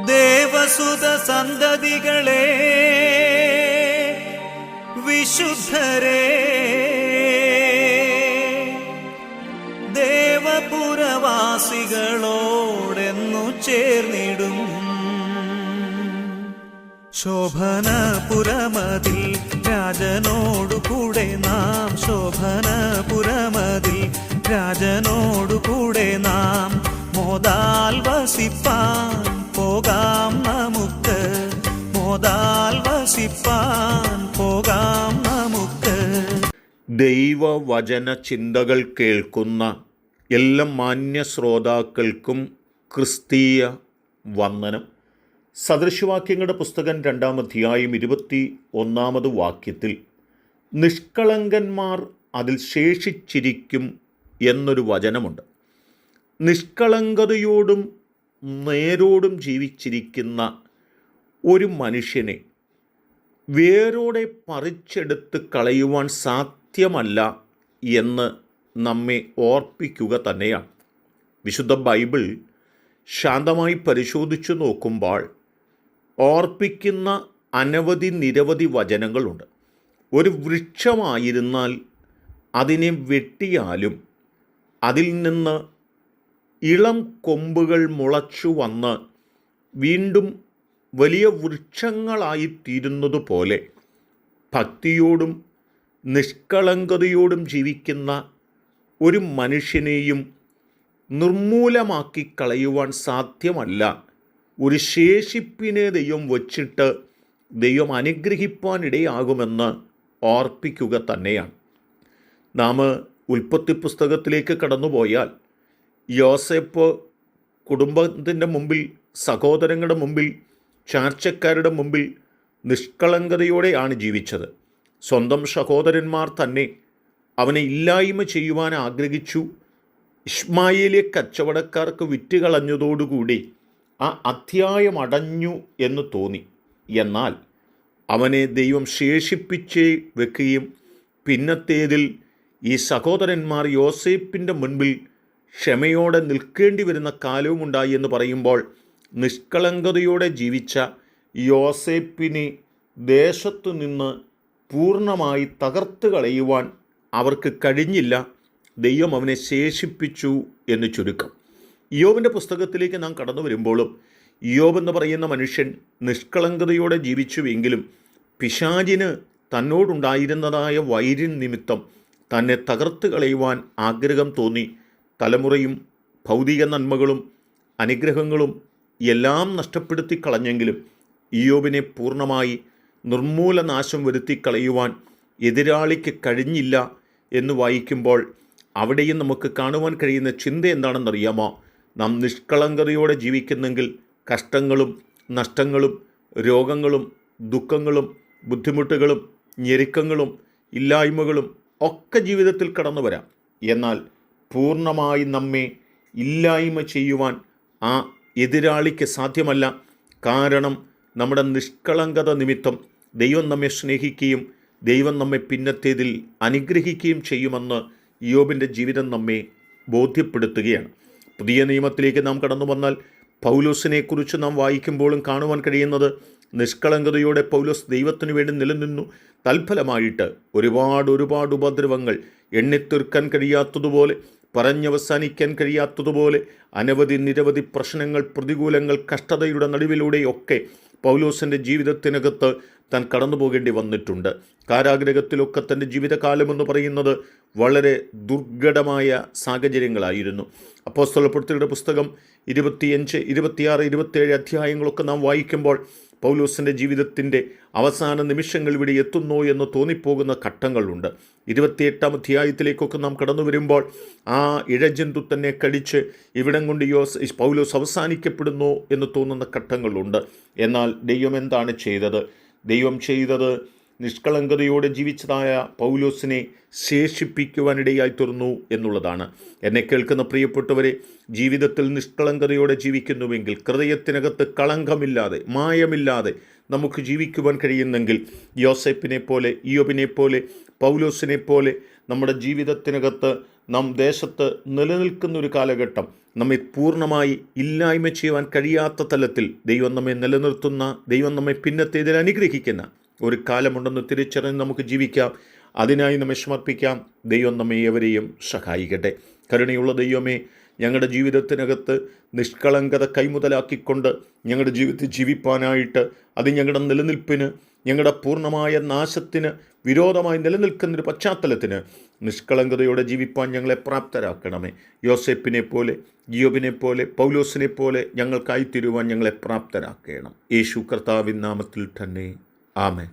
ദേവസുത സന്തതികളെ, വിശുദ്ധരെ, ദേവപുരവാസികളോടെന്നു ചേർന്നിടും. ശോഭനപുരമതിൽ രാജനോടുകൂടെ നാം, ശോഭനപുരമതിൽ രാജനോടുകൂടെ നാം മോദാൽ വസിപ്പാൻ പോകാം നമുക്ക്, മോദാൽ വസിപ്പാൻ പോകാം നമുക്ക്. ദൈവവചന ചിന്തകൾ കേൾക്കുന്ന എല്ലാ മാന്യ ശ്രോതാക്കൾക്കും ക്രിസ്തീയ വന്ദനം. സദൃശവാക്യങ്ങളുടെ പുസ്തകം 2-ാം അധ്യായം 21-ാമത് വാക്യത്തിൽ നിഷ്കളങ്കന്മാർ അതിൽ ശേഷിച്ചിരിക്കും എന്നൊരു വചനമുണ്ട്. നിഷ്കളങ്കതയോടും നേരോടും ജീവിച്ചിരിക്കുന്ന ഒരു മനുഷ്യനെ വേരോടെ പറിച്ചെടുത്ത് കളയുവാൻ സാധ്യമല്ല എന്ന് നമ്മെ ഓർപ്പിക്കുക തന്നെയാണ്. വിശുദ്ധ ബൈബിൾ ശാന്തമായി പരിശോധിച്ചു നോക്കുമ്പോൾ ഓർപ്പിക്കുന്ന നിരവധി വചനങ്ങളുണ്ട്. ഒരു വൃക്ഷമായിരുന്നാൽ അതിനെ വെട്ടിയാലും അതിൽ നിന്ന് ഇളം കൊമ്പുകൾ മുളച്ചു വന്ന് വീണ്ടും വലിയ വൃക്ഷങ്ങളായിത്തീരുന്നതുപോലെ ഭക്തിയോടും നിഷ്കളങ്കതയോടും ജീവിക്കുന്ന ഒരു മനുഷ്യനെയും നിർമൂലമാക്കി കളയുവാൻ സാധ്യമല്ല. ഒരു ശേഷിപ്പിനെ ദൈവം വച്ചിട്ട് ദൈവം അനുഗ്രഹിപ്പാനിടയാകുമെന്ന് ഓർപ്പിക്കുക തന്നെയാണ്. നാം ഉൽപ്പത്തി പുസ്തകത്തിലേക്ക് കടന്നുപോയാൽ യോസേപ്പ് കുടുംബത്തിൻ്റെ മുമ്പിൽ, സഹോദരങ്ങളുടെ മുമ്പിൽ, ചാർച്ചക്കാരുടെ മുമ്പിൽ നിഷ്കളങ്കതയോടെയാണ് ജീവിച്ചത്. സ്വന്തം സഹോദരന്മാർ തന്നെ അവനെ ഇല്ലായ്മ ചെയ്യുവാൻ ആഗ്രഹിച്ചു. ഇശ്മായേലിയെ കച്ചവടക്കാർക്ക് വിറ്റുകളഞ്ഞതോടുകൂടി ആ അധ്യായം അടഞ്ഞു എന്ന് തോന്നി. എന്നാൽ അവനെ ദൈവം ശേഷിപ്പിച്ച് വെക്കുകയും പിന്നത്തേതിൽ ഈ സഹോദരന്മാർ യോസേപ്പിൻ്റെ മുൻപിൽ ക്ഷമയോടെ നിൽക്കേണ്ടി വരുന്ന കാലവുമുണ്ടായി എന്ന് പറയുമ്പോൾ നിഷ്കളങ്കതയോടെ ജീവിച്ച യോസേപ്പിനെ ദേശത്തു നിന്ന് പൂർണ്ണമായി തകർത്ത് കളയുവാൻ അവർക്ക് കഴിഞ്ഞില്ല. ദൈവം അവനെ ശേഷിപ്പിച്ചു എന്ന് ചുരുക്കം. ഇയ്യോബിൻ്റെ പുസ്തകത്തിലേക്ക് നാം കടന്നു വരുമ്പോഴും ഇയ്യോബ് എന്ന് പറയുന്ന മനുഷ്യൻ നിഷ്കളങ്കതയോടെ ജീവിച്ചുവെങ്കിലും പിശാചിന് തന്നോടുണ്ടായിരുന്നതായ വൈര്യം നിമിത്തം തന്നെ തകർത്ത് കളയുവാൻ ആഗ്രഹം തോന്നി. തലമുറയും ഭൗതിക നന്മകളും അനുഗ്രഹങ്ങളും എല്ലാം നഷ്ടപ്പെടുത്തി കളഞ്ഞെങ്കിലും ഇയ്യോബിനെ പൂർണ്ണമായി നിർമൂലനാശം വരുത്തി കളയുവാൻ എതിരാളിക്ക് കഴിഞ്ഞില്ല എന്ന് വായിക്കുമ്പോൾ അവിടെയും നമുക്ക് കാണുവാൻ കഴിയുന്ന ചിന്ത എന്താണെന്നറിയാമോ? നാം നിഷ്കളങ്കതയോടെ ജീവിക്കുന്നെങ്കിൽ കഷ്ടങ്ങളും നഷ്ടങ്ങളും രോഗങ്ങളും ദുഃഖങ്ങളും ബുദ്ധിമുട്ടുകളും ഞെരുക്കങ്ങളും ഇല്ലായ്മകളും ഒക്കെ ജീവിതത്തിൽ കടന്നു വരാം. എന്നാൽ പൂർണ്ണമായി നമ്മെ ഇല്ലായ്മ ചെയ്യുവാൻ ആ എതിരാളിക്ക് സാധ്യമല്ല. കാരണം നമ്മുടെ നിഷ്കളങ്കത നിമിത്തം ദൈവം നമ്മെ സ്നേഹിക്കുകയും ദൈവം നമ്മെ പിന്നത്തേതിൽ അനുഗ്രഹിക്കുകയും ചെയ്യുമെന്ന് ഇയ്യോബിൻ്റെ ജീവിതം നമ്മെ ബോധ്യപ്പെടുത്തുകയാണ്. പുതിയ നിയമത്തിലേക്ക് നാം കടന്നു വന്നാൽ പൗലോസിനെക്കുറിച്ച് നാം വായിക്കുമ്പോഴും കാണുവാൻ കഴിയുന്നത് നിഷ്കളങ്കതയോടെ പൗലോസ് ദൈവത്തിനു വേണ്ടി നിലനിന്നു. തൽഫലമായിട്ട് ഒരുപാട് ഉപദ്രവങ്ങൾ എണ്ണിത്തീർക്കാൻ കഴിയാത്തതുപോലെ, പറഞ്ഞവസാനിക്കാൻ കഴിയാത്തതുപോലെ നിരവധി പ്രശ്നങ്ങൾ, പ്രതികൂലങ്ങൾ, കഷ്ടതയുടെ നടുവിലൂടെയൊക്കെ പൗലോസിൻ്റെ ജീവിതത്തിനകത്ത് താൻ കടന്നു പോകേണ്ടി വന്നിട്ടുണ്ട്. കാരാഗ്രഹത്തിലൊക്കെ തൻ്റെ ജീവിതകാലമെന്ന് പറയുന്നത് വളരെ ദുർഘടമായ സാഹചര്യങ്ങളായിരുന്നു. അപ്പോസ്തലപ്രവൃത്തികളുടെ പുസ്തകം 25, 26, 27 അധ്യായങ്ങളൊക്കെ നാം വായിക്കുമ്പോൾ പൗലോസിൻ്റെ ജീവിതത്തിൻ്റെ അവസാന നിമിഷങ്ങൾ ഇവിടെ എത്തുന്നോ എന്ന് തോന്നിപ്പോകുന്ന ഘട്ടങ്ങളുണ്ട്. 28-ാം അധ്യായത്തിലേക്കൊക്കെ നാം കടന്നു വരുമ്പോൾ ആ ഇഴജന്തു തന്നെ കടിച്ച് ഇവിടം കൊണ്ട് പൗലോസ് അവസാനിക്കപ്പെടുന്നു എന്ന് തോന്നുന്ന ഘട്ടങ്ങളുണ്ട്. എന്നാൽ ദൈവം എന്താണ് ചെയ്തത്? ദൈവം ചെയ്തത് നിഷ്കളങ്കതയോടെ ജീവിച്ചതായ പൗലോസിനെ ശേഷിപ്പിക്കുവാനിടയായി തീർന്നു എന്നുള്ളതാണ്. എന്നെ കേൾക്കുന്ന പ്രിയപ്പെട്ടവരെ, ജീവിതത്തിൽ നിഷ്കളങ്കതയോടെ ജീവിക്കുന്നുവെങ്കിൽ, ഹൃദയത്തിനകത്ത് കളങ്കമില്ലാതെ മായമില്ലാതെ നമുക്ക് ജീവിക്കുവാൻ കഴിയുന്നെങ്കിൽ യോസേപ്പിനെ പോലെ, ഇയ്യോബിനെ പോലെ, പൗലോസിനെ പോലെ നമ്മുടെ ജീവിതത്തിനകത്ത് നാം ദേശത്ത് നിലനിൽക്കുന്ന ഒരു കാലഘട്ടം, നമ്മെ പൂർണ്ണമായി ഇല്ലായ്മ ചെയ്യുവാൻ കഴിയാത്ത തലത്തിൽ ദൈവം നമ്മെ നിലനിർത്തുന്ന, ദൈവം നമ്മെ പിന്നത്തേതിൽ അനുഗ്രഹിക്കുന്ന ഒരു കാലമുണ്ടെന്ന് തിരിച്ചറിഞ്ഞ് നമുക്ക് ജീവിക്കാം. അതിനായി നമ്മെ സമർപ്പിക്കാം. ദൈവം നമ്മെ ഏവരെയും സഹായിക്കട്ടെ. കരുണയുള്ള ദൈവമേ, ഞങ്ങളുടെ ജീവിതത്തിനകത്ത് നിഷ്കളങ്കത കൈമുതലാക്കിക്കൊണ്ട് ഞങ്ങളുടെ ജീവിതത്തിൽ ജീവിപ്പാനായിട്ട്, അത് ഞങ്ങളുടെ നിലനിൽപ്പിന്, ഞങ്ങളുടെ പൂർണ്ണമായ നാശത്തിന് വിരോധമായി നിലനിൽക്കുന്നൊരു പശ്ചാത്തലത്തിന് നിഷ്കളങ്കതയോടെ ജീവിപ്പാൻ ഞങ്ങളെ പ്രാപ്തരാക്കണമേ. യോസേപ്പിനെ പോലെ, യോബിനെ പോലെ, പൗലോസിനെ പോലെ ഞങ്ങൾക്കായി തീരുവാൻ ഞങ്ങളെ പ്രാപ്തരാക്കണം. യേശു കർത്താവിൻ നാമത്തിൽ തന്നെ. ആമേൻ.